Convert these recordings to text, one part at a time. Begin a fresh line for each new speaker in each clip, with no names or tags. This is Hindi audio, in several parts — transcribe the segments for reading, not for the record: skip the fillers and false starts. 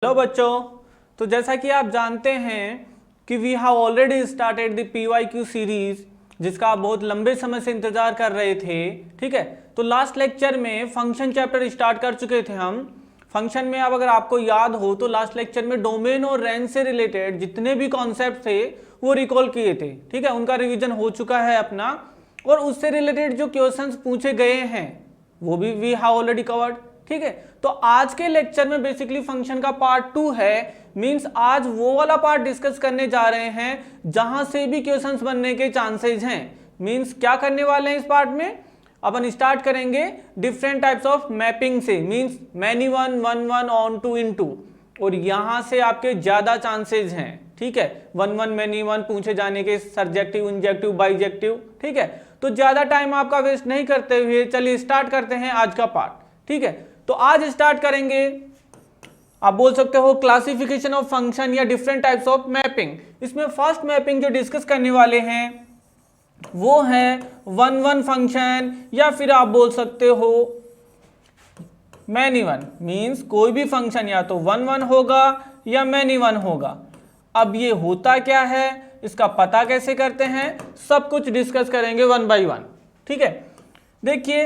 हेलो बच्चों, तो जैसा कि आप जानते हैं कि we have already started the PYQ series, जिसका आप बहुत लंबे समय से इंतजार कर रहे थे। ठीक है, तो लास्ट लेक्चर में फंक्शन चैप्टर स्टार्ट कर चुके थे हम। फंक्शन में अब अगर आपको याद हो तो लास्ट लेक्चर में डोमेन और रेंज से रिलेटेड जितने भी कॉन्सेप्ट थे वो रिकॉल किए थे। ठीक है, उनका रिविजन हो चुका है अपना, और उससे रिलेटेड जो क्वेश्चंस पूछे गए हैं वो भी वी हैव ऑलरेडी कवर्ड। ठीक है, तो आज के लेक्चर में बेसिकली फंक्शन का पार्ट 2 है। मींस आज वो वाला पार्ट डिस्कस करने जा रहे हैं जहां से भी क्वेश्चंस बनने के चांसेस हैं। मींस क्या करने वाले हैं इस पार्ट में, अपन स्टार्ट करेंगे डिफरेंट टाइप्स ऑफ मैपिंग से। Means many one, one one, onto, into, और यहां से आपके ज्यादा चांसेस हैं। ठीक है, वन वन, मैनी वन पूछे जाने के, सब्जेक्टिव, इंजेक्टिव, बाइजेक्टिव। ठीक है, तो ज्यादा टाइम आपका वेस्ट नहीं करते हुए चलिए स्टार्ट करते हैं आज का पार्ट। ठीक है, तो आज स्टार्ट करेंगे, आप बोल सकते हो क्लासिफिकेशन ऑफ फंक्शन या डिफरेंट टाइप्स ऑफ मैपिंग। इसमें फर्स्ट मैपिंग जो डिस्कस करने वाले हैं वो है वन वन फंक्शन, या फिर आप बोल सकते हो मैनी वन। मींस कोई भी फंक्शन या तो वन वन होगा या मैनी वन होगा। अब ये होता क्या है, इसका पता कैसे करते हैं, सब कुछ डिस्कस करेंगे वन बाय वन। ठीक है, देखिए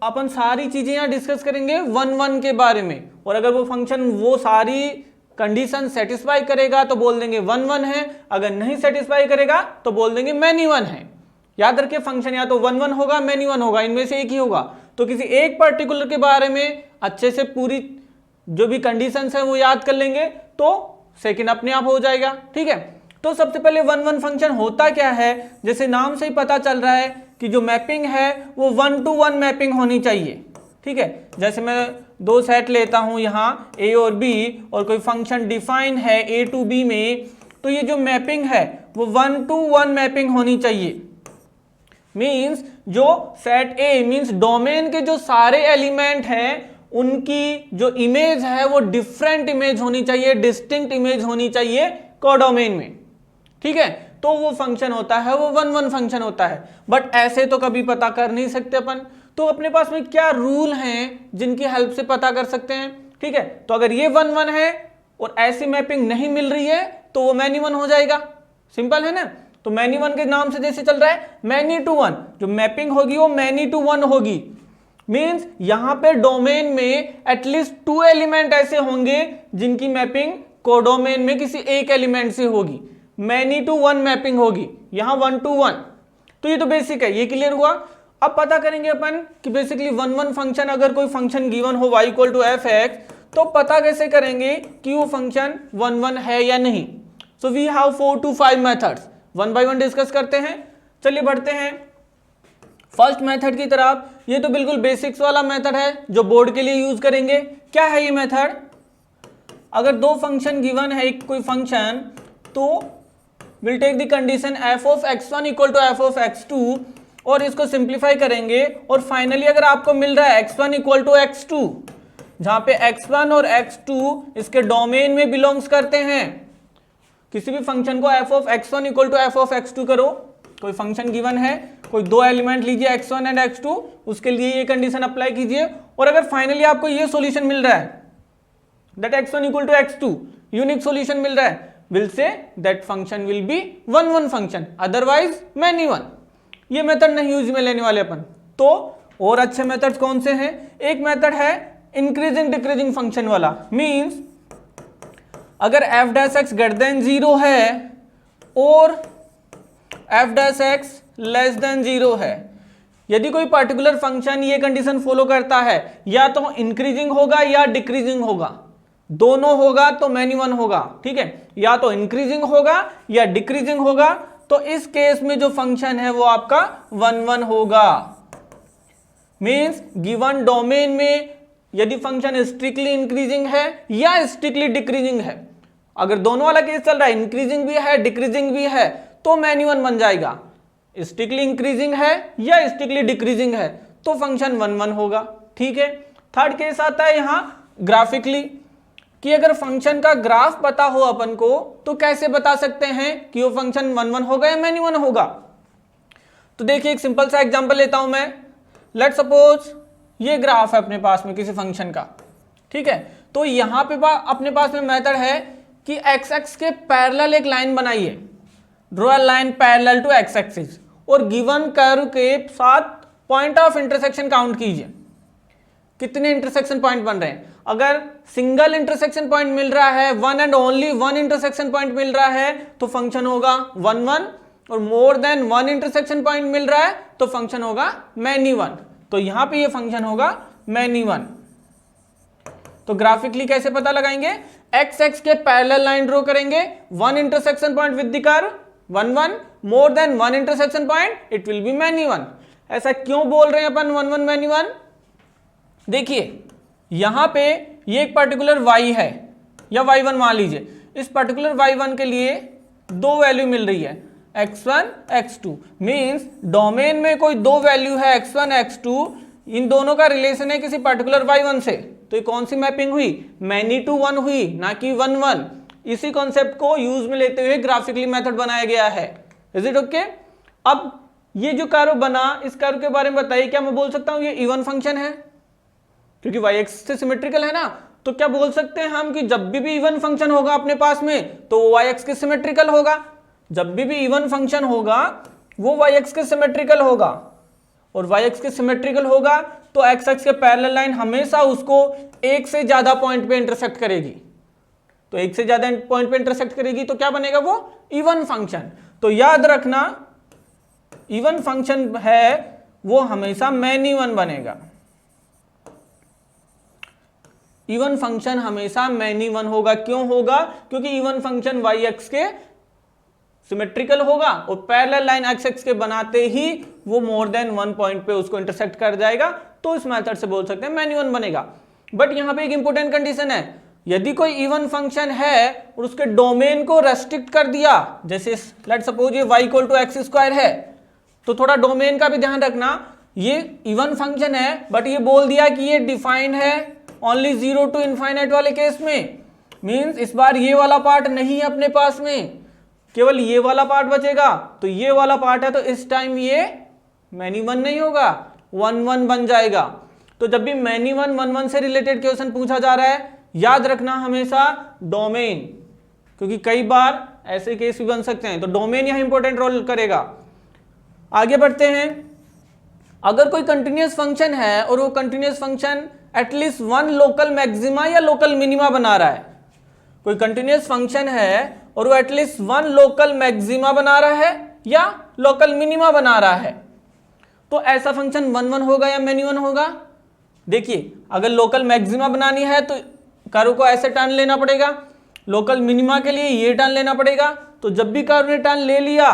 अपन सारी चीजें यहां डिस्कस करेंगे वन वन के बारे में, और अगर वो फंक्शन वो सारी कंडीशन सेटिस्फाई करेगा तो बोल देंगे वन वन है, अगर नहीं सेटिस्फाई करेगा तो बोल देंगे मैनी वन है। याद रखिए, फंक्शन या तो वन वन होगा, मैनी वन होगा, इनमें से एक ही होगा। तो किसी एक पर्टिकुलर के बारे में अच्छे से पूरी जो भी कंडीशंस है वो याद कर लेंगे तो सेकंड अपने आप हो जाएगा। ठीक है, तो सबसे पहले वन वन फंक्शन होता क्या है, जैसे नाम से ही पता चल रहा है कि जो मैपिंग है वो 1 to 1 मैपिंग होनी चाहिए। ठीक है, जैसे मैं दो सेट लेता हूं यहां A और B, और कोई फंक्शन डिफाइन है A to B में, तो ये जो मैपिंग है वो 1 to 1 मैपिंग होनी चाहिए। मींस जो सेट A मींस डोमेन के जो सारे एलिमेंट हैं उनकी जो इमेज है वो डिफरेंट इमेज होनी चाहिए, डिस्टिंक्ट इमेज होनी चाहिए कोडोमेन में। ठीक है, तो वो फंक्शन होता है, वो वन वन फंक्शन होता है। बट ऐसे तो कभी पता कर नहीं सकते अपन, तो अपने पास में क्या रूल हैं जिनकी हेल्प से पता कर सकते हैं। ठीक है, तो अगर ये वन वन है और ऐसी मैपिंग नहीं मिल रही है तो वो मैनी वन हो जाएगा। सिंपल है ना, तो मैनी वन के नाम से जैसे चल रहा है मैनी टू वन, जो मैपिंग होगी वो मैनी टू वन होगी। मींस यहां पे डोमेन में एटलीस्ट 2 एलिमेंट ऐसे होंगे जिनकी मैपिंग कोडोमेन में किसी एक एलिमेंट से होगी, मैनी टू वन मैपिंग होगी, यहां 1 to 1। तो ये तो बेसिक है, ये क्लियर हुआ। अब पता करेंगे अपन कि बेसिकली वन वन फंक्शन, अगर कोई फंक्शन गिवन हो y = f(x), तो पता कैसे करेंगे कि वो फंक्शन वन वन है या नहीं। So we have 4 to 5 methods, one by one discuss करते हैं। चलिए बढ़ते हैं फर्स्ट मेथड की तरफ। ये तो बिल्कुल बेसिक्स वाला मेथड है जो बोर्ड के लिए यूज करेंगे। क्या है ये मेथड, अगर दो फंक्शन गिवन है, एक कोई फंक्शन, तो will take the condition f(x1) = f(x2) और इसको सिंप्लीफाई करेंगे, और फाइनली अगर आपको मिल रहा है x1 = x2, जहां पे x1 और x2 इसके डोमेन में बिलोंग्स करते हैं। किसी भी फंक्शन को f(x1) = f(x2) करो, कोई फंक्शन गिवन है, कोई दो एलिमेंट लीजिए x1 एंड x2, उसके लिए ये कंडीशन अप्लाई कीजिए, और अगर फाइनली आपको ये सॉल्यूशन मिल रहा है that x1 = x2, unique solution मिल रहा है, will say that function will be one one function, otherwise many one। ये मेथड नहीं यूज में लेने वाले अपन। तो और अच्छे मेथड्स कौन से हैं, एक मेथड है इंक्रीजिंग डिक्रीजिंग फंक्शन वाला। मींस अगर f(x) > 0 है और f(x) < 0 है, यदि कोई पर्टिकुलर फंक्शन ये कंडीशन फॉलो करता है, या तो इंक्रीजिंग होगा या डिक्रीजिंग होगा, दोनों होगा तो मैनी वन होगा। ठीक है, या तो इंक्रीजिंग होगा या डिक्रीजिंग होगा, तो इस केस में जो फंक्शन है वो आपका वन वन होगा। मींस गिवन डोमेन में यदि फंक्शन स्ट्रिक्टली इंक्रीजिंग है या स्ट्रिक्टली डिक्रीजिंग है, अगर दोनों वाला केस चल रहा है, इंक्रीजिंग भी है डिक्रीजिंग भी है, तो मैनी वन बन जाएगा। स्ट्रिक्टली इंक्रीजिंग है या स्ट्रिक्टली डिक्रीजिंग है तो फंक्शन वन वन होगा। ठीक है, थर्ड केस आता है यहां ग्राफिकली, कि अगर फंक्शन का ग्राफ पता हो अपन को तो कैसे बता सकते हैं कि वो फंक्शन वन वन होगा या मैनी वन होगा। तो देखिए एक सिंपल सा एग्जांपल लेता हूं मैं। लेट्स सपोज ये ग्राफ है अपने पास में किसी फंक्शन का। ठीक है, तो यहाँ पे अपने पास में मेथड है कि एक्स एक्स के पैरेलल एक लाइन बनाइए, draw a line parallel to x axis, और गिवन कर्व के साथ पॉइंट ऑफ इंटरसेक्शन काउंट कीजिए, कितने इंटरसेक्शन पॉइंट बन रहे हैं। अगर सिंगल इंटरसेक्शन पॉइंट मिल रहा है, one and only one intersection point मिल रहा है तो फंक्शन होगा वन वन, और more than one intersection point मिल रहा है तो फंक्शन होगा मैनी वन। तो यहां पे ये फंक्शन होगा मैनी वन। तो ग्राफिकली कैसे पता लगाएंगे, एक्स एक्स के पैरेलल लाइन ड्रॉ करेंगे, one intersection point with the curve one one, more than one intersection point it will be many one. ऐसा क्यों बोल रहे हैं अपन वन वन मैनी वन? देखिए यहां पे ये एक पर्टिकुलर y है या y1 मान लीजिए, इस पर्टिकुलर y1 के लिए दो वैल्यू मिल रही है x1 x2, मींस डोमेन में कोई दो वैल्यू है x1 x2, इन दोनों का रिलेशन है किसी पर्टिकुलर y1 से। तो ये कौन सी मैपिंग हुई, मैनी टू वन हुई, ना कि वन वन। इसी कॉन्सेप्ट को यूज में लेते हुए ग्राफिकली मेथड बनाया गया है। Is it okay? अब ये जो कर्व बना, इस कर्व के बारे में बताइए, क्या मैं बोल सकता हूं ये इवन फंक्शन है? क्योंकि y एक्स से सिमेट्रिकल है ना, तो क्या बोल सकते हैं हम कि जब भी इवन फंक्शन होगा अपने पास में तो y एक्स के सिमेट्रिकल होगा। जब भी इवन फंक्शन होगा वो y एक्स के सिमेट्रिकल होगा, और y एक्स के सिमेट्रिकल होगा तो x एक्स के पैरेलल लाइन हमेशा उसको एक से ज्यादा पॉइंट पे इंटरसेक्ट करेगी। तो एक से ज्यादा पॉइंट पे इंटरसेक्ट करेगी तो क्या बनेगा, वो इवन फंक्शन। तो याद रखना इवन फंक्शन है वो हमेशा मैनी वन बनेगा। इवन फंक्शन हमेशा मैनी वन होगा। क्यों होगा? क्योंकि इवन फंक्शन y एक्स के सिमेट्रिकल होगा और पैरेलल लाइन x एक्स के बनाते ही वो मोर देन वन पॉइंट पे उसको इंटरसेक्ट कर जाएगा, तो इस मेथड से बोल सकते हैं मैनी वन बनेगा। बट यहां पे एक इंपॉर्टेंट कंडीशन है, यदि कोई इवन फंक्शन है और उसके डोमेन को रेस्ट्रिक्ट कर दिया, जैसे लेट्स सपोज ये y equal to x square है, तो थोड़ा डोमेन का भी ध्यान रखना। ये इवन फंक्शन है बट ये बोल दिया कि ये डिफाइंड है ओनली 0 टू इनफाइनाइट वाले केस में, मींस इस बार ये वाला पार्ट नहीं है अपने पास में, केवल ये वाला पार्ट बचेगा। तो ये वाला पार्ट है तो इस टाइम ये मैनी वन नहीं होगा, वन वन बन जाएगा। तो जब भी मैनी वन वन वन से रिलेटेड क्वेश्चन पूछा जा रहा है, याद रखना हमेशा डोमेन, क्योंकि कई बार ऐसे केस भी बन सकते हैं। तो डोमेन यहां इंपॉर्टेंट रोल करेगा। आगे बढ़ते हैं। अगर कोई कंटिन्यूअस फंक्शन है और वो continuous function at least one local maxima या लोकल मिनिमा बना रहा है, कोई कंटिन्यूअस फंक्शन है और वो एटलीस्ट वन लोकल मैक्सिमा बना रहा है या लोकल मिनिमा बना रहा है, तो ऐसा फंक्शन वन वन होगा या मैनी वन होगा? देखिए अगर लोकल मैक्सिमा बनानी है तो कर्व को ऐसे टर्न लेना पड़ेगा, लोकल मिनिमा के लिए ये टर्न लेना पड़ेगा। तो जब भी कर्व ने टर्न ले लिया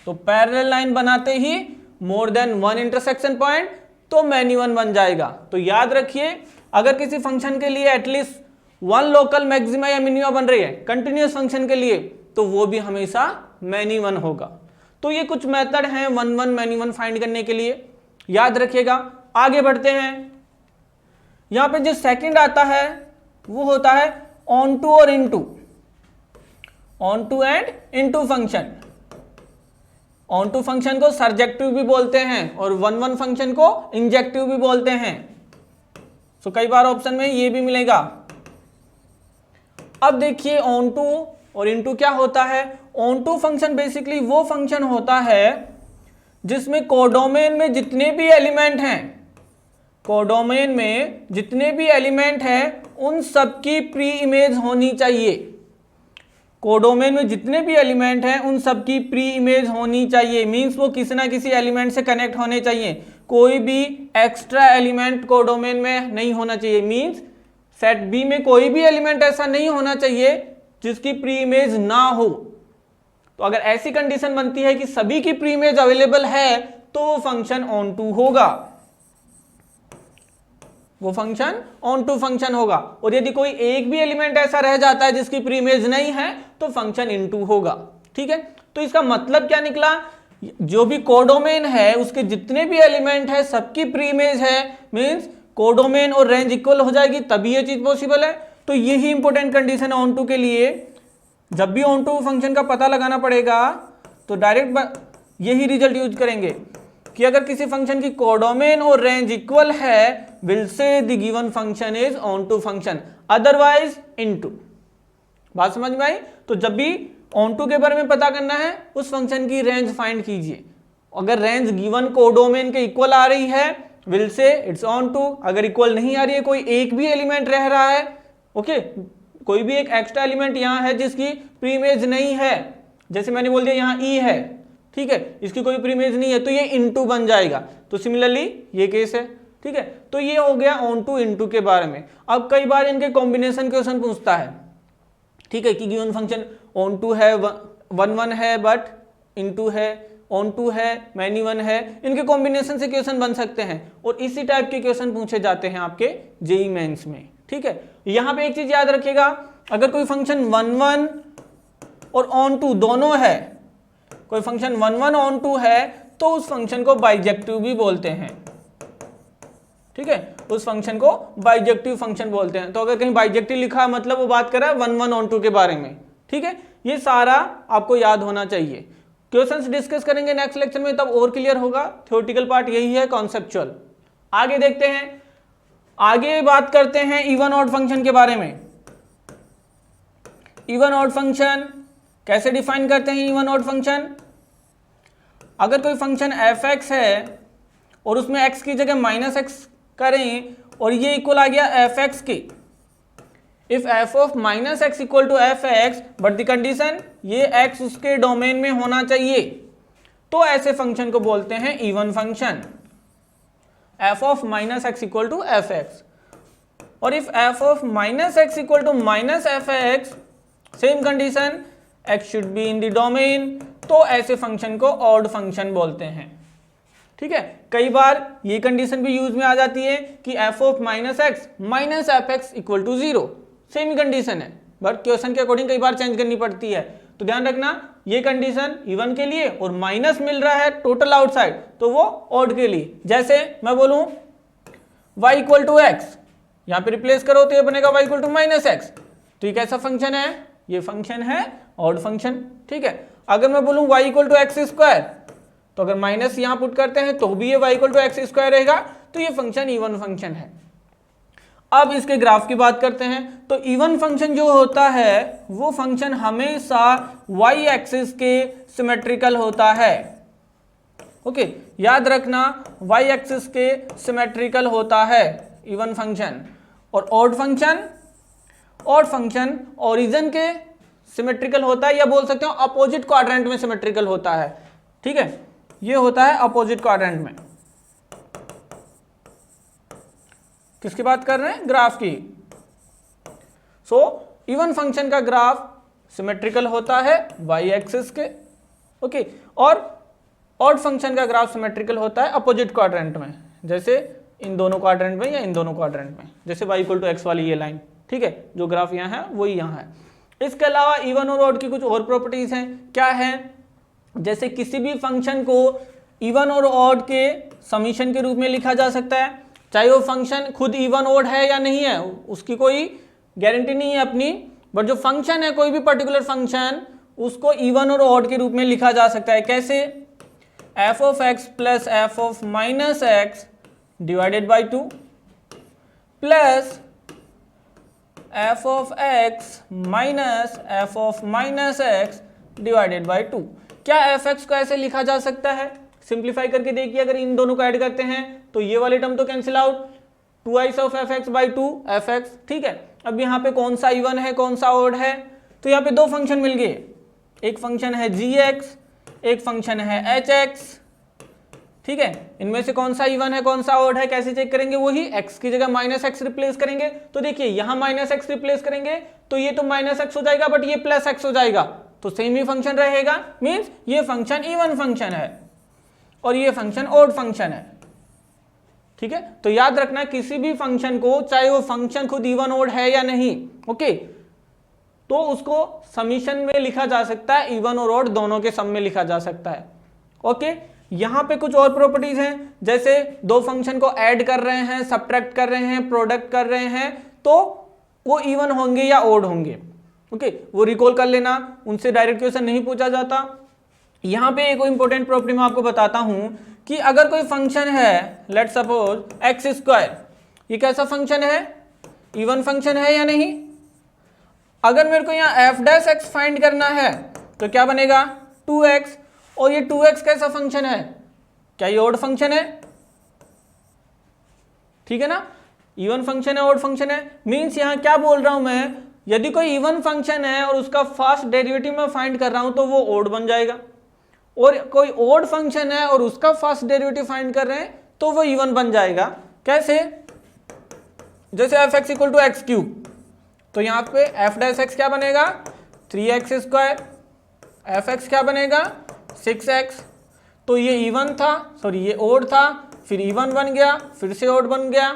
तो पैरेलल लाइन बनाते ही more than one intersection point तो मैनी वन बन जाएगा। तो याद रखिए अगर किसी फंक्शन के लिए एटलीस्ट वन लोकल मैक्सिमा या मिनिमा बन रही है कंटिन्यूअस फंक्शन के लिए, तो वो भी हमेशा मैनी वन होगा। तो ये कुछ मेथड हैं one one many one find करने के लिए, याद रखिएगा। आगे बढ़ते हैं। यहां पे जो सेकंड आता है वो होता है ऑन टू और into, onto and into function. Onto function को सरजेक्टिव भी बोलते हैं और वन वन फंक्शन को इंजेक्टिव भी बोलते हैं। सो कई बार ऑप्शन में ये भी मिलेगा। अब देखिए ऑन टू और इनटू क्या होता है। ऑन टू फंक्शन बेसिकली वो फंक्शन होता है जिसमें कोडोमेन में जितने भी एलिमेंट हैं, कोडोमेन में जितने भी एलिमेंट हैं उन सबकी प्री इमेज होनी चाहिए। कोडोमेन में जितने भी एलिमेंट हैं उन सबकी प्री इमेज होनी चाहिए, मींस वो किसी ना किसी एलिमेंट से कनेक्ट होने चाहिए। कोई भी एक्स्ट्रा एलिमेंट कोडोमेन में नहीं होना चाहिए, मींस सेट बी में कोई भी एलिमेंट ऐसा नहीं होना चाहिए जिसकी प्री इमेज ना हो। तो अगर ऐसी कंडीशन बनती है कि सभी की प्री इमेज अवेलेबल है तो वो फंक्शन ऑन टू होगा, वो फंक्शन ऑन टू फंक्शन होगा। और यदि कोई एक भी एलिमेंट ऐसा रह जाता है जिसकी प्री इमेज नहीं है तो फंक्शन इनटू होगा। ठीक है, तो इसका मतलब क्या निकला, जो भी कोडोमेन है उसके जितने भी एलिमेंट है सबकी प्री इमेज है, मींस कोडोमेन और रेंज इक्वल हो जाएगी तभी ये चीज पॉसिबल है। तो यही इंपॉर्टेंट कंडीशन है ऑन टू के लिए। जब भी ऑन टू फंक्शन का पता लगाना पड़ेगा तो डायरेक्ट यही रिजल्ट यूज करेंगे कि अगर किसी फंक्शन की कोडोमेन और रेंज इक्वल है will say the given function is onto function, otherwise into. बात समझ में आई? तो जब भी ऑन टू के बारे में पता करना है, उस फंक्शन की रेंज फाइंड कीजिए। अगर रेंज गिवन कोडोमेन के इक्वल आ रही है, will say it's onto. अगर इक्वल नहीं आ रही है, कोई एक भी एलिमेंट रह रहा है, ओके, कोई भी एक एक्स्ट्रा एलिमेंट यहाँ है जिसकी प्रीइमेज नहीं है, जैसे मैंने बोल दिया यहाँ ई है, ठीक है, इसकी कोई प्रीइमेज नहीं है, तो ये इनटू बन जाएगा। तो सिमिलरली ये केस है, ठीक है। तो ये हो गया ऑन टू इनटू के बारे में। अब कई बार इनके कॉम्बिनेशन क्वेश्चन पूछता है, ठीक है, कि गिवन फंक्शन ऑन टू है, वन वन है बट इनटू है, ऑन टू है मैनी वन है, इनके कॉम्बिनेशन से क्वेश्चन बन सकते हैं और इसी टाइप के क्वेश्चन पूछे जाते हैं आपके जेईई मेंस में, ठीक है। यहाँ पे एक चीज याद रखिएगा, अगर कोई फंक्शन वन वन और ऑन टू दोनों है, कोई function one one onto है, तो उस फंक्शन को बाइजेक्टिव भी बोलते हैं, ठीक है, उस फंक्शन को बाइजेक्टिव फंक्शन बोलते हैं। तो अगर कहीं बाइजेक्टिव लिखा है, मतलब वो बात कर रहा है वन वन ऑन टू के बारे में, ठीक है। ये सारा आपको याद होना चाहिए। क्वेश्चंस डिस्कस करेंगे नेक्स्ट लेक्चर में, तब और क्लियर होगा। थ्योरेटिकल पार्ट यही है, कॉन्सेप्चुअल। आगे देखते हैं, आगे बात करते हैं इवन ऑड फंक्शन के बारे में। इवन ऑड फंक्शन कैसे डिफाइन करते हैं? इवन ऑड फंक्शन, अगर कोई फंक्शन एफ एक्स है और उसमें एक्स की जगह माइनस एक्स करें और ये इक्वल आ गया एफ एक्स के, if f of minus x equal to f x but the condition ये एक्स उसके डोमेन में होना चाहिए, तो ऐसे फंक्शन को बोलते हैं even function. F of minus x equal to f x, और if f of minus x equal to minus f x, same condition x should be in the domain, तो ऐसे फंक्शन को ऑड फंक्शन बोलते हैं, ठीक है। कई बार ये कंडीशन भी यूज में आ जाती है कि f of minus x minus f x equal to zero, same ही कंडीशन है, बट क्वेश्चन के अकॉर्डिंग कई बार चेंज करनी पड़ती है। तो ध्यान रखना, ये कंडीशन इवन के लिए और माइनस मिल रहा है टोटल आउटसाइड, तो वो ऑड के लिए। जैसे मैं बोलूं y इक्वल टू एक्स, यहां पे रिप्लेस करो तो ये बनेगा y equal to minus x, तो ये कैसा फंक्शन है? ये फंक्शन है ऑड फंक्शन, ठीक है। अगर मैं बोलूं y equal to x square, तो अगर माइनस यहां पुट करते हैं तो भी ये y equal to x square रहेगा, तो ये फंक्शन इवन फंक्शन है। अब इसके ग्राफ की बात करते हैं। तो इवन फंक्शन जो होता है वो फंक्शन हमेशा y एक्सिस के सिमेट्रिकल होता है, ओके, याद रखना, y एक्सिस के सिमेट्रिकल होता है इवन फंक्शन। और ऑड फंक्शन ओरिजिन के सिमेट्रिकल होता है, या बोल सकते हो अपोजिट क्वाड्रेंट में सिमेट्रिकल होता है, ठीक है, ये होता है अपोजिट क्वाड्रेंट में। किसकी बात कर रहे हैं? ग्राफ की। सो इवन फंक्शन का ग्राफ सिमेट्रिकल होता है y एक्सिस के, ओके, और ऑड फंक्शन का ग्राफ सिमेट्रिकल होता है अपोजिट क्वाड्रेंट में, जैसे इन दोनों क्वाड्रेंट में या इन दोनों क्वाड्रेंट में, जैसे y इक्वल टू एक्स वाली ये लाइन, ठीक है, जो ग्राफ यहाँ है वही यहाँ है। इसके अलावा इवन और ऑड की कुछ और प्रॉपर्टीज हैं। क्या है? जैसे किसी भी फंक्शन को इवन और ऑड के समीशन के रूप में लिखा जा सकता है, चाहे वो फंक्शन खुद इवन ऑड है या नहीं है, उसकी कोई गारंटी नहीं है अपनी, बट जो फंक्शन है कोई भी पर्टिकुलर फंक्शन, उसको इवन और ऑड के रूप में लिखा जा सकता है। कैसे? F of x plus f of minus x divided by 2 plus f of x minus F of minus x divided by 2। क्या एफ एक्स को ऐसे लिखा जा सकता है? सिंप्लीफाई करके देखिए, अगर इन दोनों को ऐड करते हैं तो ये वाले टर्म तो cancel out, 2i of F x by 2 F x, ठीक है। अब यहाँ पे कौन सा इवन है कौन सा ऑड है? तो यहाँ पे दो फंक्शन मिल गए, एक फंक्शन है जी एक्स, एक फंक्शन है एच एक्स, ठीक है। इनमें से कौन सा इवन है कौन सा ऑड है कैसे चेक करेंगे? वही एक्स की जगह माइनस एक्स रिप्लेस करेंगे। तो देखिए यहाँ माइनस एक्स रिप्लेस करेंगे तो ये तो माइनस एक्स हो जाएगा, बट ये प्लस एक्स हो जाएगा, तो सेम ही फंक्शन रहेगा, मीन्स ये फंक्शन इवन फंक्शन है और ये फंक्शन ऑड फंक्शन है, ठीक है। तो याद रखना, किसी भी फंक्शन को, चाहे वो फंक्शन खुद इवन ऑड है या नहीं, ओके, तो उसको समीशन में लिखा जा सकता है, इवन और ऑड दोनों के सम में लिखा जा सकता है, ओके। यहां पे कुछ और प्रॉपर्टीज हैं, जैसे दो फंक्शन को ऐड कर रहे हैं, सब्ट्रैक्ट कर रहे हैं, प्रोडक्ट कर रहे हैं, तो वो इवन होंगे या ऑड होंगे, ओके, वो रिकॉल कर लेना, उनसे डायरेक्ट क्वेश्चन नहीं पूछा जाता। यहां पे एक इंपॉर्टेंट प्रॉपर्टी मैं आपको बताता हूं कि अगर कोई फंक्शन है, लेट्स सपोज एक्स स्क्वायर, ये कैसा फंक्शन है, इवन फंक्शन है या नहीं। अगर मेरे को यहाँ एफ डैश एक्स फाइंड करना है तो क्या बनेगा 2x, और ये 2x कैसा फंक्शन है, क्या ये ऑड फंक्शन है, ठीक है ना, इवन फंक्शन है ऑड फंक्शन है। मींस यहाँ क्या बोल रहा हूं मैं, यदि कोई इवन फंक्शन है और उसका फर्स्ट डेरिवेटिव मैं फाइंड कर रहा हूं तो वो ऑड बन जाएगा, और कोई ऑड फंक्शन है और उसका फर्स्ट डेरिवेटिव फाइंड कर रहे हैं तो वो इवन बन जाएगा। कैसे, जैसे f x equal to x cube, तो यहाँ पे एफ डैश एक्स क्या बनेगा 3x², एफ एक्स क्या बनेगा 6x। तो ये इवन था, सॉरी ये ऑड था, फिर इवन बन गया, फिर से ऑड बन गया,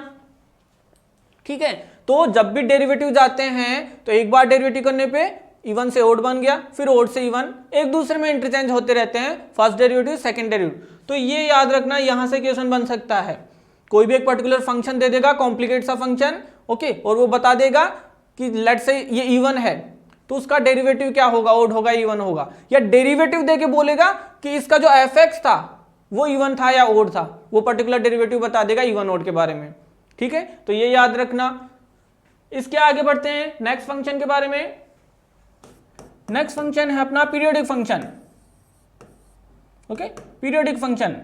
ठीक है। तो जब भी डेरिवेटिव जाते हैं तो एक बार डेरिवेटिव करने पे इवन से ऑड बन गया, फिर ऑड से इवन, एक दूसरे में इंटरचेंज होते रहते हैं, फर्स्ट डेरिवेटिव सेकंड डेरिवेटिव। तो ये याद रखना, यहां से क्वेश्चन बन सकता है, कोई भी एक पर्टिकुलर फंक्शन दे देगा, कॉम्प्लिकेट सा फंक्शन, ओके, और वो बता देगा कि लेट्स से ये इवन है तो उसका डेरिवेटिव क्या होगा, ऑड होगा, इवन होगा, या डेरिवेटिव देके बोलेगा कि इसका जो एफ एक्स था वो इवन था या ऑड था, वो पर्टिकुलर डेरिवेटिव बता देगा इवन ऑड के बारे में, ठीक है। तो ये याद रखना। इसके आगे बढ़ते हैं नेक्स्ट फंक्शन के बारे में। नेक्स्ट फंक्शन है अपना periodic function, okay, periodic function.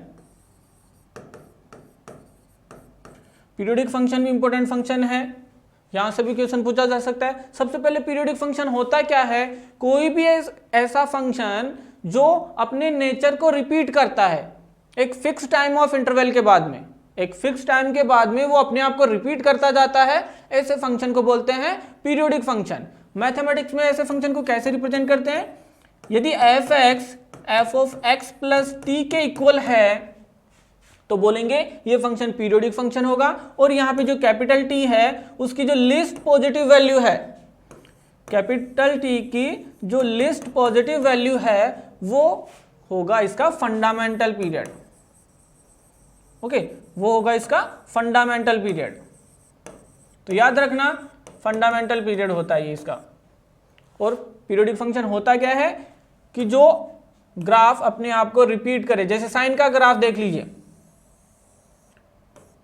Periodic function भी इंपॉर्टेंट फंक्शन है, यहां से भी क्वेश्चन पूछा जा सकता है। सबसे पहले पीरियोडिक फंक्शन होता क्या है, कोई भी ऐसा फंक्शन जो अपने नेचर को रिपीट करता है एक फिक्स टाइम ऑफ इंटरवल के बाद में, एक फिक्स टाइम के बाद में वो अपने आप को रिपीट करता जाता है, ऐसे फंक्शन को बोलते हैं पीरियोडिक फंक्शन। मैथमेटिक्स में ऐसे फंक्शन को कैसे रिप्रेजेंट करते हैं, यदि F x F of x plus T के इक्वल है तो बोलेंगे ये फंक्शन पीरियोडिक फंक्शन होगा, और यहाँ पे जो कैपिटल टी है उसकी जो लिस्ट पॉजिटिव वैल्यू है, कैपिटल टी की जो लिस्ट पॉजिटिव वैल्यू है वो होगा इसका फंडामेंटल पीरियड, ओके, वो होगा इसका फंडामेंटल पीरियड। तो याद रखना फंडामेंटल पीरियड होता है ये इसका। और पीरियोडिक फंक्शन होता क्या है कि जो ग्राफ अपने आप को रिपीट करे, जैसे साइन का ग्राफ देख लीजिए,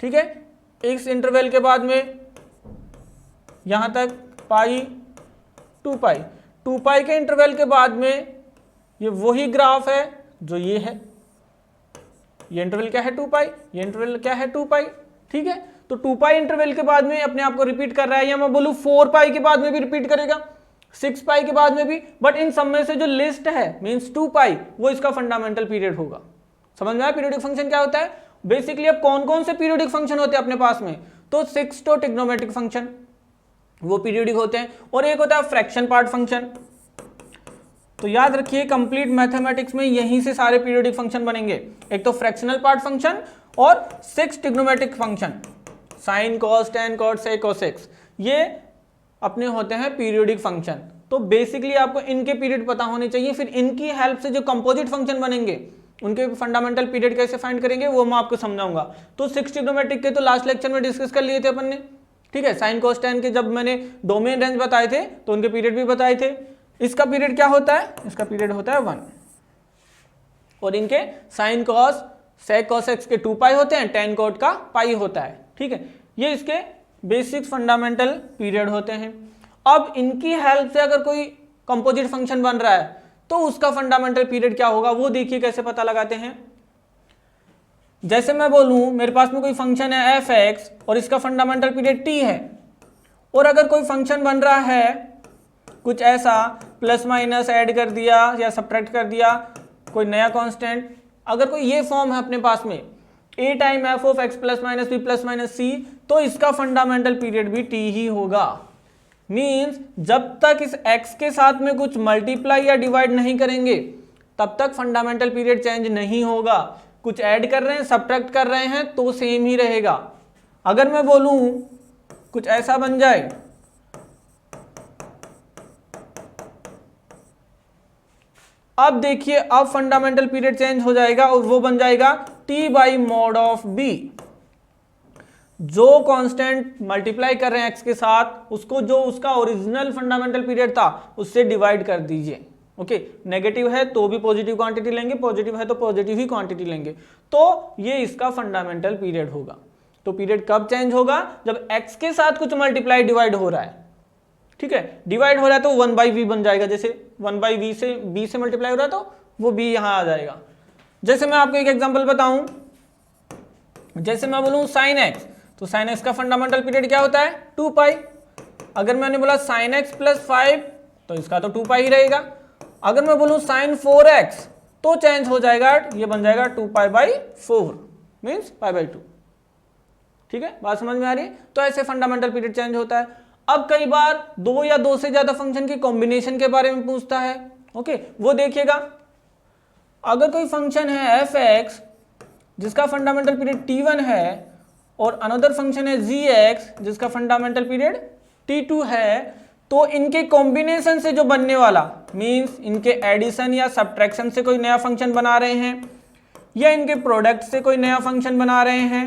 ठीक है, इस इंटरवल के बाद में यहां तक पाई 2 पाई के इंटरवल के बाद में ये वही ग्राफ है जो ये है, ये इंटरवल क्या है 2 पाई, ये इंटरवल क्या है 2 पाई, ठीक है। तो 2 पाई इंटरवल के बाद में अपने आप को रिपीट कर रहा है, या मैं बोलूं 4 पाई के बाद में भी रिपीट करेगा, 6 पाई के बाद में भी, बट इन सब में से जो लिस्ट है मींस 2 पाई वो इसका फंडामेंटल पीरियड होगा। समझ में आया पीरियोडिक फंक्शन क्या होता है। बेसिकली अब कौन कौन से पीरियोडिक फंक्शन होते हैं अपने पास में, तो 6 तो ट्रिग्नोमेट्रिक फंक्शन वो पीरियोडिक होते हैं, और एक होता है फ्रैक्शन पार्ट फंक्शन। तो याद रखिए कंप्लीट मैथमेटिक्स में यहीं से सारे पीरियोडिक फंक्शन बनेंगे, एक तो फ्रैक्शनल पार्ट फंक्शन और 6 trigonometric function, sine cos tan cot sec cosec, ये अपने होते हैं पीरियोडिक फंक्शन। तो बेसिकली आपको इनके पीरियड पता होने चाहिए, फिर इनकी हेल्प से जो कंपोजिट फंक्शन बनेंगे उनके फंडामेंटल पीरियड कैसे फाइंड करेंगे वो मैं आपको समझाऊंगा। तो 6 ट्रिग्नोमेट्रिक के तो लास्ट लेक्चर में डिस्कस कर लिए थे अपन ने, ठीक है। साइन कॉस टेन के जब मैंने डोमेन रेंज बताए थे तो उनके पीरियड भी बताए थे। इसका पीरियड क्या होता है, इसका पीरियड होता है 1, और इनके साइन कॉस सेक कोसेक के 2 पाई होते हैं, टेन कॉट का पाई होता है, ठीक है। ये इसके बेसिक फंडामेंटल पीरियड होते हैं। अब इनकी हेल्प से अगर कोई कंपोजिट फंक्शन बन रहा है तो उसका फंडामेंटल पीरियड क्या होगा वो देखिए कैसे पता लगाते हैं। जैसे मैं बोलूं मेरे पास में कोई फंक्शन है एफ एक्स और इसका फंडामेंटल पीरियड टी है, और अगर कोई फंक्शन बन रहा है कुछ ऐसा, प्लस माइनस ऐड कर दिया या सब्ट्रैक्ट कर दिया, कोई नया कांस्टेंट, अगर कोई ये फॉर्म है अपने पास में a time f of x plus minus b plus minus c, तो इसका फंडामेंटल पीरियड भी टी ही होगा। मींस जब तक इस x के साथ में कुछ मल्टीप्लाई या डिवाइड नहीं करेंगे तब तक फंडामेंटल पीरियड चेंज नहीं होगा। कुछ ऐड कर रहे हैं सब्ट्रैक्ट कर रहे हैं तो सेम ही रहेगा। अगर मैं बोलूं कुछ ऐसा बन जाए, अब देखिए अब फंडामेंटल पीरियड चेंज हो जाएगा और वो बन जाएगा t by mod of b। जो कांस्टेंट मल्टीप्लाई कर रहे हैं x के साथ उसको जो उसका ओरिजिनल फंडामेंटल पीरियड था उससे डिवाइड कर दीजिए, ओके। नेगेटिव है तो भी पॉजिटिव क्वांटिटी लेंगे, पॉजिटिव है तो पॉजिटिव ही क्वांटिटी लेंगे, तो ये इसका फंडामेंटल पीरियड होगा। तो पीरियड कब चेंज होगा? जब x के साथ कुछ मल्टीप्लाई डिवाइड हो रहा है, ठीक है, डिवाइड हो रहा है तो 1/v बन जाएगा। जैसे 1/v से b से मल्टीप्लाई हो रहा है तो वो b यहां आ जाएगा। जैसे मैं आपको एक एग्जांपल बताऊं, जैसे मैं बोलूं sin x, तो sin x का फंडामेंटल पीरियड क्या होता है? 2π। अगर मैंने बोला sin x + 5 तो इसका तो 2π ही रहेगा। अगर मैं बोलूं sin 4x तो चेंज हो जाएगा, ये बन जाएगा 2π/4 मीन्स π/2। ठीक है, बात समझ में आ रही है? तो ऐसे फंडामेंटल पीरियड चेंज होता है। अब कई बार दो या दो से ज्यादा फंक्शन के कॉम्बिनेशन के बारे में पूछता है। ओके, वो देखिएगा, अगर कोई फंक्शन है f(x) जिसका फंडामेंटल पीरियड t1 है और अनदर फंक्शन है g(x) जिसका फंडामेंटल पीरियड t2 है, तो इनके कॉम्बिनेशन से जो बनने वाला मींस इनके एडिशन या सब्ट्रैक्शन से कोई नया फंक्शन बना रहे हैं, या इनके प्रोडक्ट से कोई नया फंक्शन बना रहे हैं,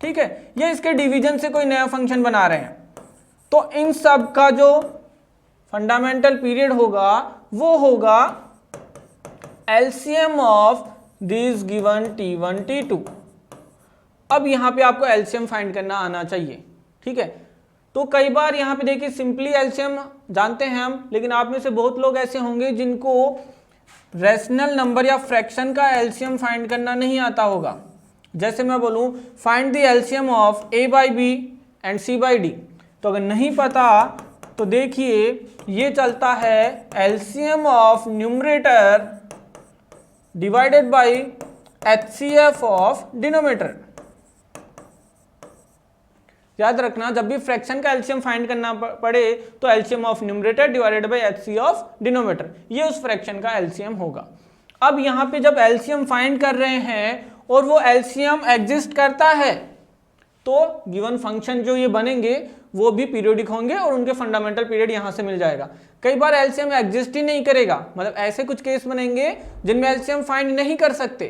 ठीक है, या इसके डिवीजन से कोई नया फंक्शन बना रहे हैं, तो इन सब का जो फंडामेंटल पीरियड होगा वो होगा LCM of this given t1 t2। अब यहां पे आपको एलसीएम फाइंड करना आना चाहिए। ठीक है, तो कई बार यहां पे देखिए सिंपली एलसीएम जानते हैं हम, लेकिन आप में से बहुत लोग ऐसे होंगे जिनको रैशनल नंबर या फ्रैक्शन का एलसीएम फाइंड करना नहीं आता होगा। जैसे मैं बोलूं find the LCM of a/b and c/d, तो अगर नहीं पता तो देखिए ये चलता है LCM of numerator divided by HCF of denominator. याद रखना, जब भी फ्रैक्शन का एलसीएम फाइंड करना पड़े तो LCM of numerator divided by HCF of denominator, ये उस फ्रैक्शन का एलसीएम होगा। अब यहाँ पे जब एलसीएम फाइंड कर रहे हैं और वो एलसीएम एग्जिस्ट करता है तो गिवन फंक्शन जो ये बनेंगे वो भी पीरियोडिक होंगे और उनके फंडामेंटल पीरियड यहाँ से मिल जाएगा। कई बार एलसीएम एग्जिस्ट ही नहीं करेगा, मतलब ऐसे कुछ केस बनेंगे जिनमें एलसीएम फाइंड नहीं कर सकते,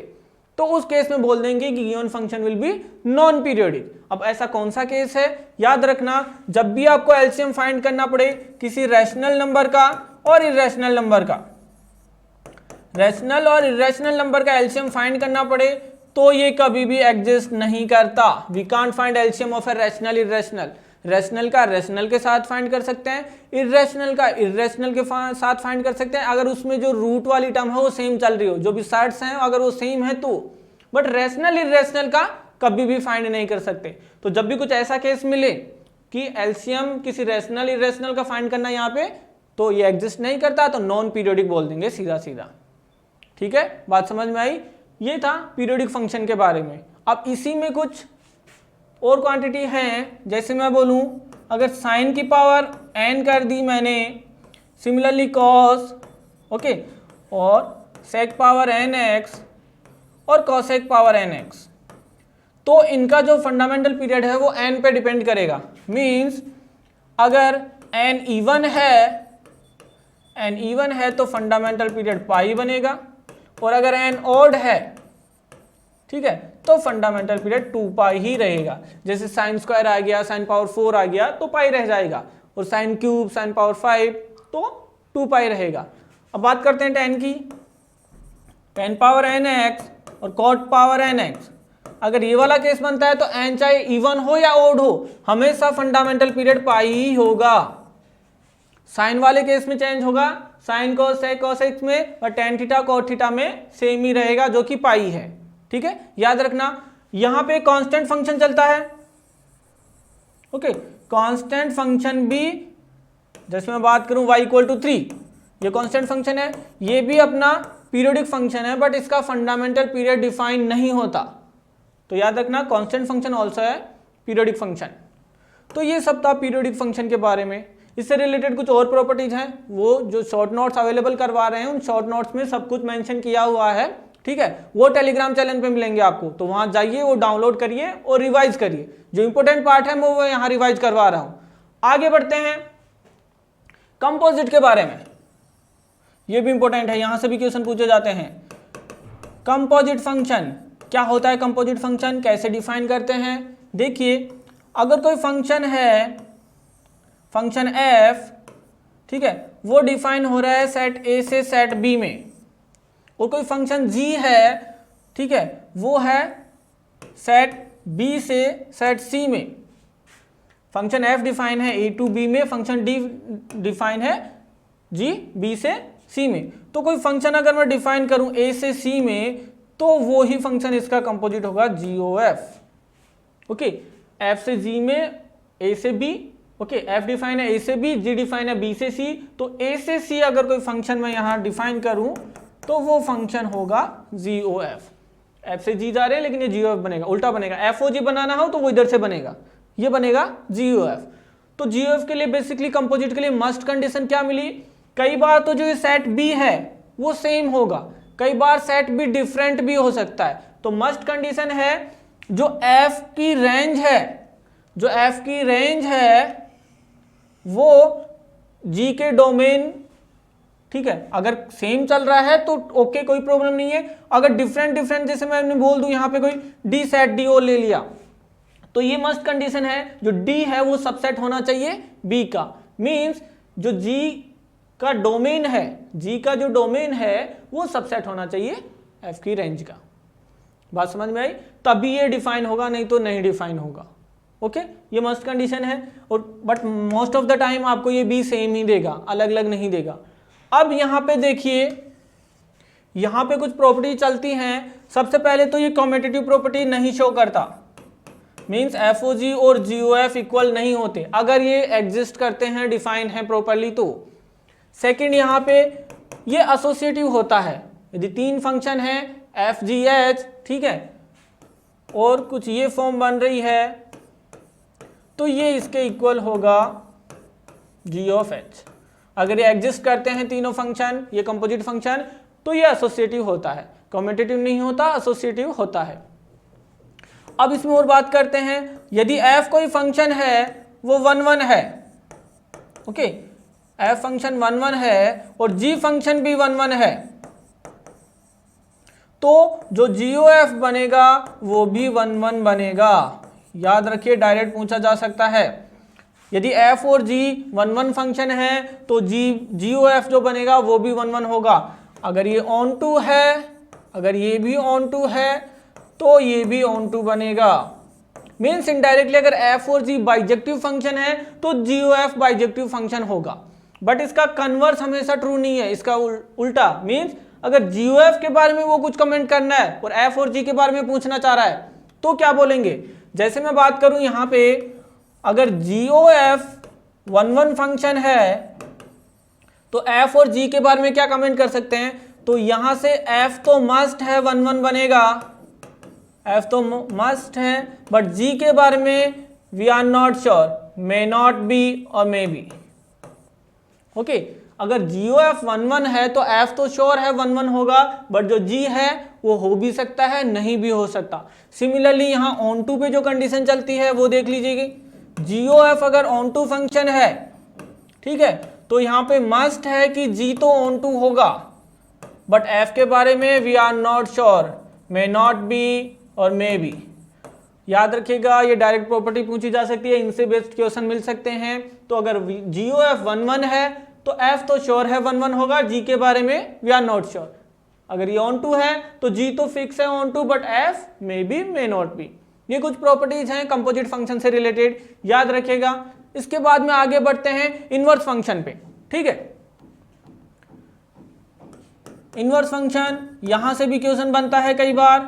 तो उस केस में बोल देंगे कि given function will be non periodic. अब ऐसा कौन सा केस है? याद रखना, जब भी आपको एलसीएम फाइंड करना पड़े किसी रैशनल नंबर का और इर्रेशनल नंबर का, रैशनल और इर्रेशनल नंबर का एलसीएम फाइंड करना पड़े तो ये कभी भी एग्जिस्ट नहीं करता। We can't find LCM of a rational irrational. Rational का रैशनल के साथ फाइंड कर सकते हैं, इर्रेशनल का इर्रेशनल के साथ फाइंड कर सकते हैं अगर उसमें जो रूट वाली टर्म है वो सेम चल रही हो, जो भी साइड्स हैं अगर वो सेम है तो। बट रैशनल इर्रेशनल का कभी भी फाइंड नहीं कर सकते। तो जब भी कुछ ऐसा केस मिले कि एलसीएम किसी रैशनल इर्रेशनल का फाइंड करना यहाँ पे, तो ये एग्जिस्ट नहीं करता, तो नॉन पीरियोडिक बोल देंगे सीधा सीधा। ठीक है, बात समझ में आई? ये था पीरियोडिक फंक्शन के बारे में। अब इसी में कुछ और क्वांटिटी हैं, जैसे मैं बोलूं अगर साइन की पावर n कर दी मैंने, सिमिलरली कॉस, ओके, और सेक पावर nx और कॉसेक पावर nx, तो इनका जो फंडामेंटल पीरियड है वो n पे डिपेंड करेगा। मींस अगर n इवन है तो फंडामेंटल पीरियड पाई बनेगा, और अगर n ऑड है, ठीक है, तो फंडामेंटल पीरियड 2π ही रहेगा। जैसे साइन स्क्वायर आ गया, साइन पावर 4 आ गया तो पाई रह जाएगा, और साइन क्यूब, साइन पावर 5 तो 2π रहेगा। अब बात करते हैं tan की, tan पावर nx और cot पावर nx। अगर ये वाला केस बनता है तो n चाहे इवन हो या ओड हो, हमेशा फंडामेंटल पीरियड पाई ही होगा। साइन वाले केस में चेंज होगा, sine cos sec cos x में, और tan थीटा cot थीटा में सेम ही रहेगा जो कि पाई है। ठीक है, याद रखना यहां पे कांस्टेंट फंक्शन चलता है। ओके, कांस्टेंट फंक्शन भी, जैसे मैं बात करूं y = 3, ये कांस्टेंट फंक्शन है, ये भी अपना पीरियोडिक फंक्शन है, बट इसका फंडामेंटल पीरियड डिफाइन नहीं होता। तो याद रखना कांस्टेंट फंक्शन ऑल्सो है पीरियोडिक फंक्शन। तो ये सब था पीरियोडिक फंक्शन के बारे में। इससे रिलेटेड कुछ और प्रॉपर्टीज हैं, वो जो शॉर्ट नोट्स अवेलेबल करवा रहे हैं उन शॉर्ट नोट्स में सब कुछ मेंशन किया हुआ है। ठीक है, वो टेलीग्राम चैनल पे मिलेंगे आपको, तो वहां जाइए, वो डाउनलोड करिए और रिवाइज करिए। जो इंपॉर्टेंट पार्ट है मैं वो यहाँ रिवाइज करवा रहा हूं। आगे बढ़ते हैं कंपोजिट के बारे में, ये भी इंपॉर्टेंट है, यहां से भी क्वेश्चन पूछे जाते हैं। कंपोजिट फंक्शन क्या होता है? कंपोजिट फंक्शन कैसे डिफाइन करते हैं? देखिए, अगर कोई फंक्शन है, फंक्शन f, ठीक है, वो डिफाइन हो रहा है सेट A से सेट B में, और कोई फंक्शन g है, ठीक है, वो है सेट बी से सेट सी में फंक्शन एफ डिफाइन है ए टू बी में, फंक्शन डी डिफाइन है जी बी से सी में। तो कोई फंक्शन अगर मैं डिफाइन करूं ए से सी में तो वो ही फंक्शन इसका कंपोजिट होगा जी ओ एफ। ओके, एफ से जी में ए से बी, ओके एफ डिफाइन है ए से बी, जी डिफाइन है बी से सी, तो ए से सी अगर कोई फंक्शन मैं यहां डिफाइन करूं तो वो फंक्शन होगा जी ओ एफ। एफ से जी जा रहे हैं लेकिन ये जी ओ एफ बनेगा, उल्टा बनेगा, एफ ओ जी बनाना हो तो वो इधर से बनेगा, ये बनेगा जी ओ एफ। तो जी ओ एफ के लिए बेसिकली कंपोजिट के लिए मस्ट कंडीशन क्या मिली, कई बार तो जो ये सेट बी है वो सेम होगा, कई बार सेट बी डिफरेंट भी हो सकता है। तो मस्ट कंडीशन है जो एफ की रेंज है, जो एफ की रेंज है वो जी के डोमेन, ठीक है, अगर सेम चल रहा है तो ओके कोई प्रॉब्लम नहीं है, अगर डिफरेंट डिफरेंट जैसे मैं बोल दूं यहां पे कोई डी सेट डी ओ ले लिया तो ये मस्ट कंडीशन है जो डी है वो सबसेट होना चाहिए बी का। मींस जो जी का डोमेन है, जी का जो डोमेन है वो सबसेट होना चाहिए एफ की रेंज का। बात समझ में आई? तभी ये डिफाइन होगा, नहीं तो नहीं डिफाइन होगा। ओके, ये मस्ट कंडीशन है। और but most of the time आपको ये बी सेम ही देगा, अलग अलग नहीं देगा। अब यहां पे देखिए, यहां पे कुछ प्रॉपर्टी चलती हैं। सबसे पहले तो ये कॉम्पिटिटिव प्रॉपर्टी नहीं शो करता, मींस एफ ओ जी और जी ओ एफ इक्वल नहीं होते, अगर ये एग्जिस्ट करते हैं, डिफाइन है प्रॉपरली तो। सेकंड, यहां पे ये एसोसिएटिव होता है, यदि तीन फंक्शन है एफ जी एच, ठीक है, और कुछ ये फॉर्म बन रही है तो ये इसके इक्वल होगा जी ऑफ एच। अगर ये एग्जिस्ट करते हैं तीनों फंक्शन, ये कंपोजिट फंक्शन, तो ये एसोसिएटिव होता है, कम्यूटेटिव नहीं होता, एसोसिएटिव होता है। अब इसमें और बात करते हैं, यदि एफ कोई फंक्शन है वो 1 1 है, ओके, एफ फंक्शन 1 1 है और जी फंक्शन भी 1 1 है, तो जो जी ओ एफ बनेगा वो भी 1 1 बनेगा। याद रखिए, डायरेक्ट पूछा जा सकता है। यदि एफ और जी 1 1 फंक्शन है तो जी ओ एफ जो बनेगा वो भी 1 1 होगा। अगर ये ऑन टू है, अगर ये भी ऑन टू है तो ये भी ऑन टू बनेगा। मीन्स इनडायरेक्टली अगर एफ और जी बाइजेक्टिव फंक्शन है तो जी ओ एफ बाइजेक्टिव फंक्शन होगा। बट इसका कन्वर्स हमेशा ट्रू नहीं है, इसका उल्टा। मीन्स अगर जी ओ एफ के बारे में वो कुछ कमेंट करना है और एफ और जी के बारे में पूछना चाह रहा है तो क्या बोलेंगे। जैसे मैं बात करूं यहां पे, अगर जी ओ एफ 1 1 फंक्शन है तो एफ और जी के बारे में क्या कमेंट कर सकते हैं, तो यहां से एफ तो मस्ट है 1 1 बनेगा, एफ तो मस्ट है, बट जी के बारे में we are not sure, may not be और मे बी। ओके, अगर जी ओ एफ 1 1 है तो एफ तो श्योर है 1 1 होगा, बट जो जी है वो हो भी सकता है, नहीं भी हो सकता। सिमिलरली यहाँ ऑन टू पे जो कंडीशन चलती है वो देख लीजिएगी। जी ओ एफ अगर ऑन टू फंक्शन है, ठीक है, तो यहाँ पे मस्ट है कि जी तो ऑन टू होगा, बट एफ के बारे में we are not sure, may not be और मे बी। याद रखिएगा, ये डायरेक्ट प्रॉपर्टी पूछी जा सकती है, इनसे बेस्ड क्वेश्चन मिल सकते हैं। तो अगर जी ओ एफ 1 1 है तो एफ तो श्योर है 1 1 होगा, जी के बारे में वी आर नॉट श्योर। अगर ये ऑन टू है तो जी तो फिक्स है onto, but f may be may not be. ये कुछ प्रॉपर्टीज हैं कंपोजिट फंक्शन से रिलेटेड, याद रखिएगा। इसके बाद में आगे बढ़ते हैं इनवर्स फंक्शन पे, ठीक है। इनवर्स फंक्शन, यहां से भी क्वेश्चन बनता है कई बार।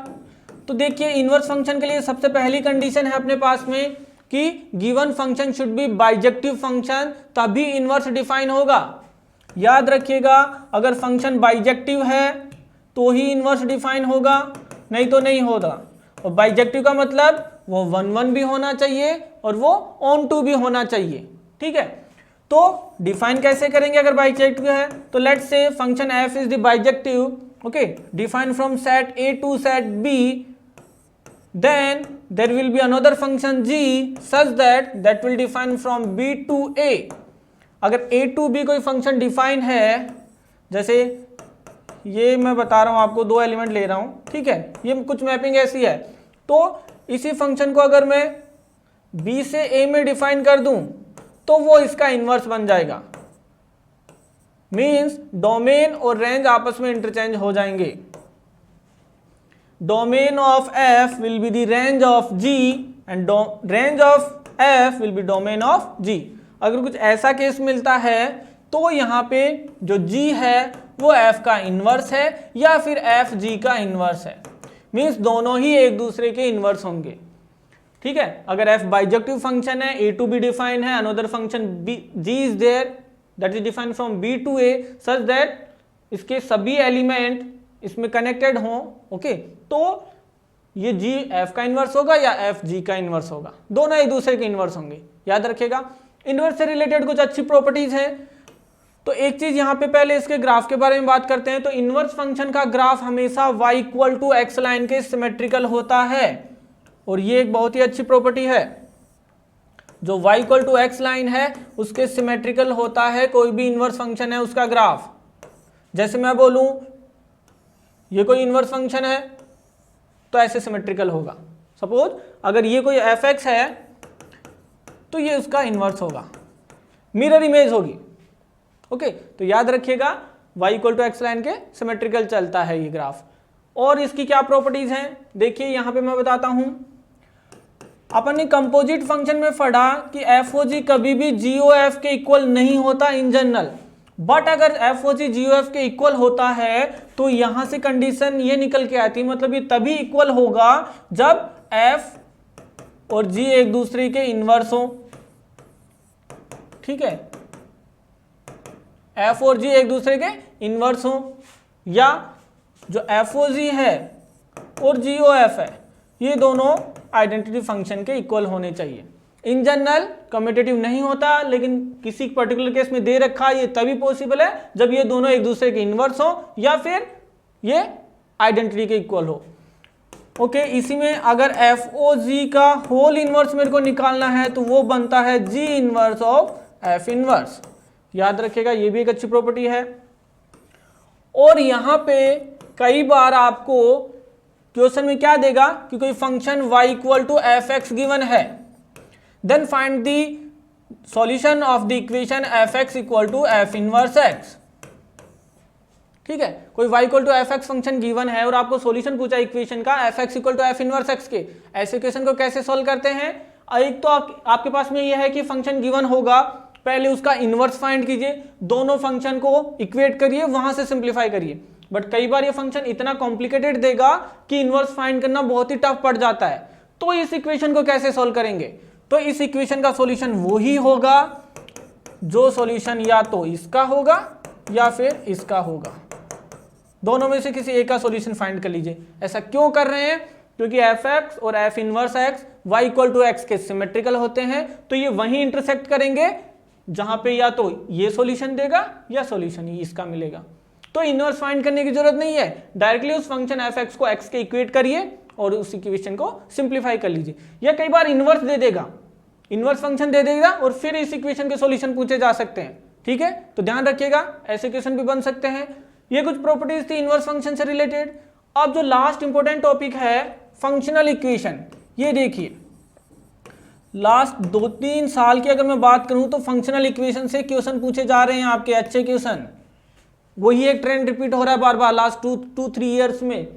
तो देखिए, इनवर्स फंक्शन के लिए सबसे पहली कंडीशन है अपने पास में कि given function should be bijective function, तभी इनवर्स डिफाइन होगा। याद रखिएगा, अगर फंक्शन बाइजेक्टिव है तो ही इनवर्स डिफाइन होगा, नहीं तो नहीं होगा। और बाइजेक्टिव का मतलब वो 1 1 भी होना चाहिए और वो ऑन टू भी होना चाहिए, ठीक है। तो डिफाइन कैसे करेंगे अगर बाइजेक्टिव है, तो let's say function f is the bijective, okay, define from set A to set B, then there will be another function g such that will define from b to a। अगर a to b कोई फंक्शन डिफाइन है, जैसे ये मैं बता रहा हूं आपको, 2 एलिमेंट ले रहा हूं, ठीक है, ये कुछ मैपिंग ऐसी है, तो इसी फंक्शन को अगर मैं b से a में डिफाइन कर दूं तो वो इसका इनवर्स बन जाएगा। मीन्स डोमेन और रेंज आपस में इंटरचेंज हो जाएंगे। domain of f will be the range of g and range of f will be domain of g। अगर कुछ ऐसा केस मिलता है तो यहाँ पे जो g है वो f का इन्वर्स है या फिर f g का इन्वर्स है, मीन्स दोनों ही एक दूसरे के इन्वर्स होंगे। ठीक है, अगर f बाइजेक्टिव फंक्शन है, a टू b डिफाइन है, another function g is there that is defined from b to a such that इसके सभी एलिमेंट इसमें कनेक्टेड हों, ओके, तो ये g f का इन्वर्स होगा या f g का इन्वर्स होगा, दोनों एक दूसरे के इन्वर्स होंगे। याद रखिएगा। इन्वर्स से रिलेटेड कुछ अच्छी प्रॉपर्टीज हैं। तो एक चीज यहां पे पहले इसके ग्राफ के बारे में बात करते हैं। तो इन्वर्स फंक्शन का ग्राफ हमेशा y equal to x line के सिमेट्रिकल होता है, और ये एक बहुत ही अच्छी प्रॉपर्टी है। जो y equal to x line है उसके सिमेट्रिकल होता है कोई भी इन्वर्स फंक्शन है उसका ग्राफ। जैसे मैं बोलूं ये कोई इन्वर्स फंक्शन है तो ऐसे सिमेट्रिकल होगा। सपोज अगर ये कोई f(x) है तो ये उसका इन्वर्स होगा, मिरर इमेज होगी। ओके, तो याद रखिएगा y equal to x line के सिमेट्रिकल चलता है ये ग्राफ। और इसकी क्या प्रॉपर्टीज हैं देखिए यहां पे मैं बताता हूं। अपन ने कंपोजिट फंक्शन में पढ़ा कि FOG कभी भी GOF के इक्वल नहीं होता इन जनरल, बट अगर FOG GOF के इक्वल होता है तो यहां से कंडीशन ये निकल के आती है, मतलब ये तभी इक्वल होगा जब F और G एक दूसरे के इन्वर्स हो। ठीक है, F और G एक दूसरे के इन्वर्स हो, या जो FOG है और GOF है ये दोनों आइडेंटिटी फंक्शन के इक्वल होने चाहिए। इन जनरल कम्यूटेटिव नहीं होता, लेकिन किसी पर्टिकुलर केस में दे रखा ये तभी पॉसिबल है जब ये दोनों एक दूसरे के इन्वर्स हो या फिर ये आइडेंटिटी के इक्वल हो। ओके, इसी में अगर FOG का होल इन्वर्स मेरे को निकालना है तो वो बनता है G inverse of F inverse. याद रखिएगा, ये भी एक अच्छी प्रॉपर्टी है। और यहां पे कई बार आपको क्वेश्चन में क्या देगा कि कोई function y equal to f(x) given है, then find the solution of the equation f(x) equal to f inverse x। ठीक है, कोई y equal to f(x) function given है और आपको सॉल्यूशन पूछा इक्वेशन का f(x) equal to f inverse x के। ऐसे इक्वेशन को कैसे सॉल्व करते हैं? एक तो आपके पास में यह है कि फंक्शन गिवन होगा, पहले उसका इनवर्स फाइंड कीजिए, दोनों फंक्शन को इक्वेट करिए, वहां से सिंप्लीफाई करिए। बट कई बार ये फंक्शन इतना कॉम्प्लिकेटेड देगा कि इनवर्स फाइंड करना बहुत ही टफ पड़ जाता है, तो इस इक्वेशन को कैसे सॉल्व करेंगे? तो इस इक्वेशन का सॉल्यूशन वही होगा जो सॉल्यूशन या तो इसका होगा या फिर इसका होगा, दोनों में से किसी एक का सॉल्यूशन फाइंड कर लीजिए। ऐसा क्यों कर रहे हैं? क्योंकि f(x) और f inverse x y equal to x के सिमेट्रिकल होते हैं, तो ये वहीं इंटरसेक्ट करेंगे जहां पे या तो ये सॉल्यूशन देगा या सॉल्यूशन ही इसका मिलेगा। तो इनवर्स फाइंड करने की जरूरत नहीं है, डायरेक्टली उस फंक्शन f(x) को x के इक्वेट करिए और उस इक्वेशन को सिंप्लीफाई कर लीजिए। या कई बार इनवर्स दे देगा, इनवर्स फंक्शन दे देगा और फिर इस इक्वेशन के सॉल्यूशन पूछे जा सकते हैं। ठीक है, तो ध्यान रखिएगा, ऐसे इक्वेशन भी बन सकते हैं। ये कुछ प्रॉपर्टीज थी इनवर्स फंक्शन से रिलेटेड। अब जो लास्ट इंपॉर्टेंट टॉपिक है फंक्शनल इक्वेशन, ये देखिए लास्ट 2-3 साल की अगर मैं बात करूं तो फंक्शनल इक्वेशन से क्वेश्चन पूछे जा रहे हैं आपके, अच्छे क्वेश्चन। वही एक ट्रेंड रिपीट हो रहा है बार बार लास्ट 2-3 ईयर्स में।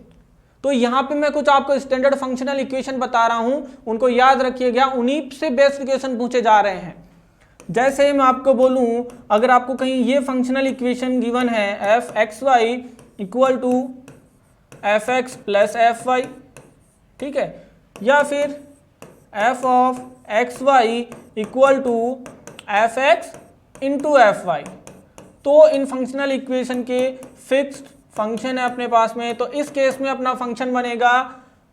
तो यहाँ पे मैं कुछ आपको स्टैंडर्ड फंक्शनल इक्वेशन बता रहा हूं, उनको याद रखिएगा, उन्हीं से बेस्ट क्वेश्चन पूछे जा रहे हैं। जैसे मैं आपको बोलूं, अगर आपको कहीं ये फंक्शनल इक्वेशन गिवन है f(xy) equal to f(x) plus fy, ठीक है, या फिर f of xy equal to f(x) into fy, तो इन फंक्शनल इक्वेशन के फिक्स्ड फंक्शन है अपने पास में। तो इस केस में अपना फंक्शन बनेगा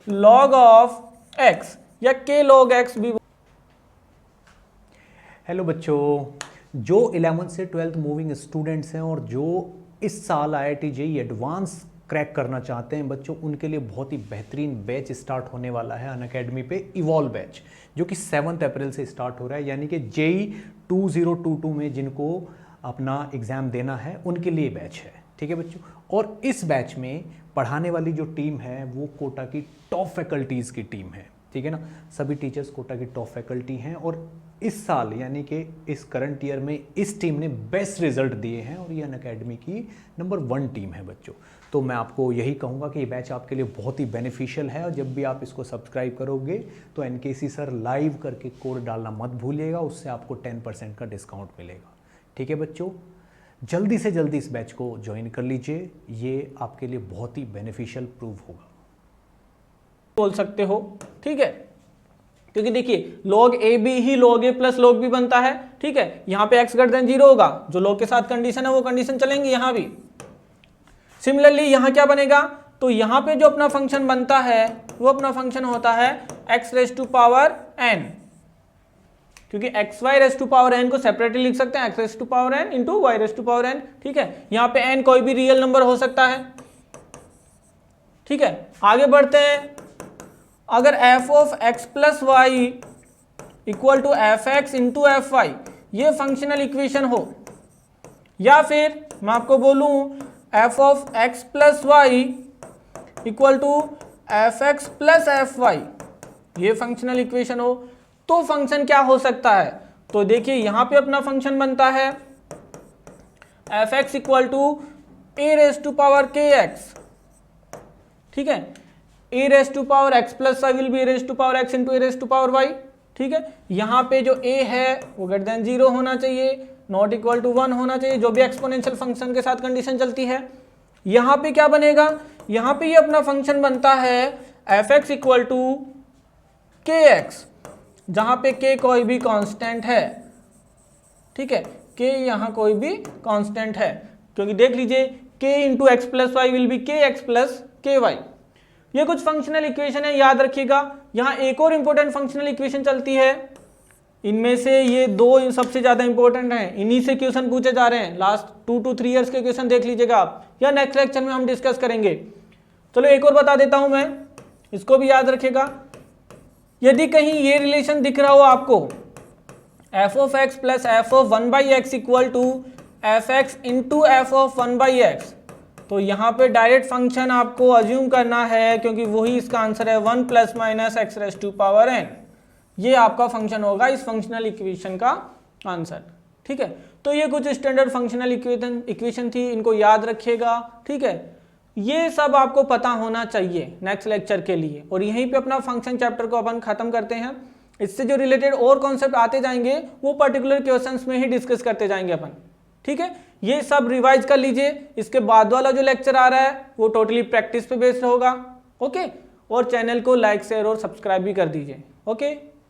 log ऑफ x या k log x भी।
हेलो बच्चों, जो 11th से 12th मूविंग स्टूडेंट्स हैं और जो इस साल IIT JEE एडवांस क्रैक करना चाहते हैं बच्चों, उनके लिए बहुत ही बेहतरीन बैच स्टार्ट होने वाला है अनअकैडमी पे, इवॉल्व बैच, जो कि 7 अप्रैल से स्टार्ट हो रहा है। यानी कि JEE 2022 में जिनको अपना एग्ज़ाम देना है उनके लिए बैच है। ठीक है बच्चों, और इस बैच में पढ़ाने वाली जो टीम है वो कोटा की टॉप फैकल्टीज़ की टीम है। ठीक है ना, सभी टीचर्स कोटा की टॉप फैकल्टी हैं और इस साल यानी कि इस करंट ईयर में इस टीम ने बेस्ट रिजल्ट दिए हैं और ये अनअकैडमी की नंबर 1 टीम है बच्चों। तो मैं आपको यही कहूँगा कि ये बैच आपके लिए बहुत ही बेनिफिशियल है और जब भी आप इसको सब्सक्राइब करोगे तो एनकेसी सर लाइव करके कोड डालना मत भूलिएगा, उससे आपको 10% का डिस्काउंट मिलेगा। ठीक है बच्चों, जल्दी से जल्दी इस बैच को ज्वाइन कर लीजिए, ये आपके लिए बहुत ही बेनिफिशियल प्रूव होगा।
बोल सकते हो, ठीक है, क्योंकि देखिए log a b he log a plus log b बनता है। ठीक है, यहाँ पे x ग्रेटर देन 0 होगा, जो log के साथ कंडीशन है वो कंडीशन चलेंगी यहाँ भी। सिमिलरली यहाँ क्या बनेगा, तो यहाँ पे जो अपना फंक्शन बनता है वो अपना फंक्शन होता है x raise to power n, क्योंकि x y raise to power n को सेपरेटली लिख सकते हैं, x raise to power n into y raise to power n। ठीक है, यहाँ पे n कोई भी रियल नंबर हो सकता है। ठीक है, आगे बढ़ते हैं। अगर f of x plus y equal to f x into f y ये फंक्शनल इक्वेशन हो, या फिर मैं आपको बोलूं f of x plus y equal to f x plus f y ये फंक्शनल इक्वेशन हो, तो फंक्शन क्या हो सकता है। तो देखिए यहाँ पे अपना फंक्शन बनता है f x equal to a raise to power के एक्स। ठीक है, a raise to power x plus y will be a raise to power x into a raise to power y. ठीक है, यहाँ पे जो a है वो ग्रेटर देन 0 होना चाहिए, नॉट इक्वल टू 1 होना चाहिए, जो भी एक्सपोनेंशियल फंक्शन के साथ कंडीशन चलती है। यहाँ पे क्या बनेगा, यहाँ पे ये अपना फंक्शन बनता है एफ एक्स इक्वल टू के एक्स, जहाँ पे k कोई भी कांस्टेंट है। ठीक है, k यहाँ कोई भी कांस्टेंट है, क्योंकि देख लीजिए k into x plus y will be k x plus k y. ये कुछ फंक्शनल इक्वेशन है, याद रखिएगा। यहाँ एक और इंपॉर्टेंट फंक्शनल इक्वेशन चलती है, इनमें से ये 2 सबसे ज्यादा इंपॉर्टेंट हैं, इन्हीं से क्वेश्चन पूछे जा रहे हैं। लास्ट 2 to 3 ईयर्स के क्वेश्चन देख लीजिएगा आप, या नेक्स्ट लेक्चर में हम डिस्कस करेंगे। चलो एक और बता देता हूं मैं, इसको भी याद रखिएगा। यदि कहीं ये रिलेशन दिख रहा हो आपको, f of x plus f of 1/x equal to f x into f of 1/x, तो यहाँ पे डायरेक्ट फंक्शन आपको अज्यूम करना है, क्योंकि वही इसका आंसर है 1 plus minus x raise to power n। ये आपका फंक्शन होगा इस फंक्शनल इक्वेशन का आंसर। ठीक है, तो ये कुछ स्टैंडर्ड फंक्शनल इक्वेशन थी, इनको याद रखिएगा। ठीक है, ये सब आपको पता होना चाहिए नेक्स्ट लेक्चर के लिए। और यहीं पे अपना फंक्शन चैप्टर को अपन खत्म करते हैं। इससे जो रिलेटेड और कॉन्सेप्ट आते जाएंगे वो पर्टिकुलर क्वेश्चंस में ही डिस्कस करते जाएंगे अपन। ठीक है, ये सब रिवाइज कर लीजिए। इसके बाद वाला जो लेक्चर आ रहा है वो टोटली प्रैक्टिस पे बेस्ड होगा। ओके, और चैनल को लाइक शेयर और सब्सक्राइब भी कर दीजिए। ओके।